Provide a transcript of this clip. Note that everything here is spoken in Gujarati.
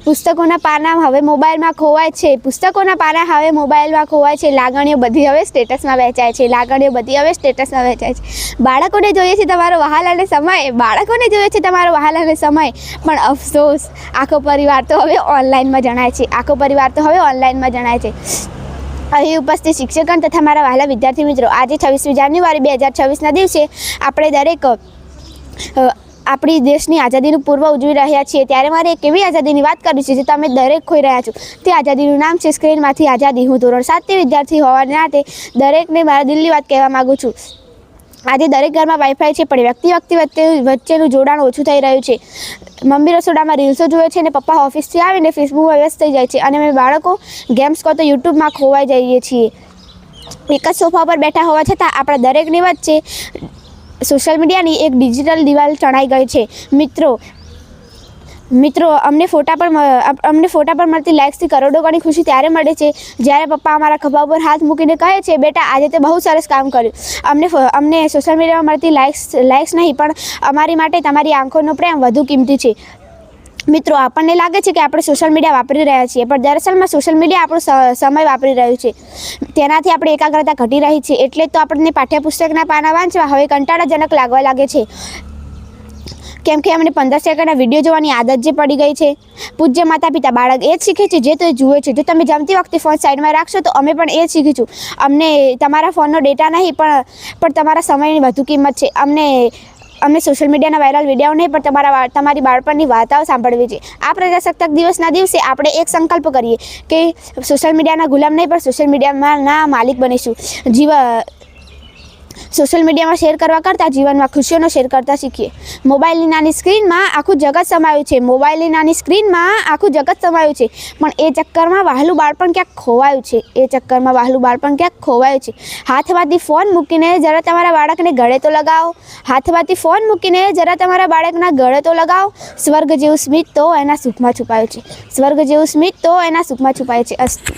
પુસ્તકોના પાના હવે મોબાઈલમાં ખોવાય છે, પુસ્તકોના પાના હવે મોબાઈલમાં ખોવાય છે, લાગણીઓ બધી હવે સ્ટેટસમાં વહેંચાય છે, લાગણીઓ બધી હવે સ્ટેટસમાં વહેંચાય છે. બાળકોને જોઈએ છે તમારો વહાલ અને સમય, બાળકોને જોઈએ છે તમારો વહાલ અને સમય, પણ અફસોસ આખો પરિવાર તો હવે ઓનલાઈનમાં જણાય છે, આખો પરિવાર તો હવે ઓનલાઈનમાં જણાય છે. અહીં ઉપસ્થિત શિક્ષકગણ તથા મારા વહાલા વિદ્યાર્થી મિત્રો, આજે 26મી જાન્યુઆરી 2026ના દિવસે આપણે દરેક આપણી દેશની આઝાદીનું પૂર્વ ઉજવી રહ્યા છીએ. ત્યારે મારે એક એવી આઝાદીની વાત કરવી છે જે તમે દરેક ખોઈ રહ્યા છો. તે આઝાદીનું નામ છે સ્ક્રીનમાંથી આઝાદી. હું ધોરણ 7થી વિદ્યાર્થી હોવાને નાતે દરેકને મારા દિલની વાત કહેવા માગું છું. આજે દરેક ઘરમાં વાઈફાઈ છે, પણ વ્યક્તિ વચ્ચેનું જોડાણ ઓછું થઈ રહ્યું છે. મમ્મી રસોડામાં રીલ્સો જુએ છે અને પપ્પા ઓફિસથી આવીને ફેસબુકમાં વ્યસ્ત થઈ જાય છે, અને અમે બાળકો ગેમ્સ કહો તો યુટ્યુબમાં ખોવાઈ જઈએ છીએ. એક જ સોફા પર બેઠા હોવા છતાં આપણા દરેકની વચ્ચે સોશિયલ મીડિયાની એક ડિજિટલ દિવાલ ચણાઈ ગઈ છે. મિત્રો અમને ફોટા પર મળતી લાઇક્સથી કરોડો ગણી ખુશી ત્યારે મળે છે જ્યારે પપ્પા અમારા ખભા ઉપર હાથ મૂકીને કહે છે, બેટા આજે તે બહુ સરસ કામ કર્યું. અમને સોશિયલ મીડિયામાં મળતી લાઇક્સ નહીં, પણ અમારી માટે તમારી આંખોનો પ્રેમ વધુ કિંમતી છે. મિત્રો, આપણને લાગે છે કે આપણે સોશિયલ મીડિયા વાપરી રહ્યા છીએ, પણ દરઅસલમાં સોશિયલ મીડિયા આપણો સમય વાપરી રહ્યું છે. તેનાથી આપણી એકાગ્રતા ઘટી રહી છે. એટલે જ તો આપણને પાઠ્યપુસ્તકના પાના વાંચવા હવે કંટાળાજનક લાગવા લાગે છે, કેમ કે અમને 15 સેકન્ડના વિડીયો જોવાની આદત જે પડી ગઈ છે. પૂજ્ય માતા પિતા, બાળક એ જ શીખે છે જે તે જુએ છે. જો તમે જમતી વખતે ફોન સાઈડમાં રાખશો તો અમે પણ એ જ શીખીશું. અમને તમારા ફોનનો ડેટા નહીં, પણ તમારા સમયની વધુ કિંમત છે. અમને સોશિયલ મીડિયાના વાયરલ વિડીયો નહીં, પણ તમારી બાળપણની વાર્તાઓ સાંભળવી છે. આ પ્રજાસત્તાક દિવસના દિવસે આપણે એક સંકલ્પ કરીએ કે સોશિયલ મીડિયાના ગુલામ નહીં, પણ સોશિયલ મીડિયાના માલિક બનીશું. સોશિયલ મીડિયામાં શેર કરવા કરતાં જીવનમાં ખુશીઓનો શેર કરતા શીખીએ. મોબાઈલની નાની સ્ક્રીનમાં આખું જગત સમાયું છે, મોબાઈલની નાની સ્ક્રીનમાં આખું જગત સમાયું છે, પણ એ ચક્કરમાં વહાલું બાળપણ ક્યાંક ખોવાયું છે, એ ચક્કરમાં વહાલું બાળપણ ક્યાંક ખોવાયું છે. હાથમાંથી ફોન મૂકીને જરા તમારા બાળકને ગળે તો લગાવો, હાથમાંથી ફોન મૂકીને જરા તમારા બાળકના ગળે તો લગાવો. સ્વર્ગ જેવું સ્મિત તો એના સુખમાં છુપાયું છે, સ્વર્ગ જેવું સ્મિત તો એના સુખમાં છુપાયું છે. અસ્તુ.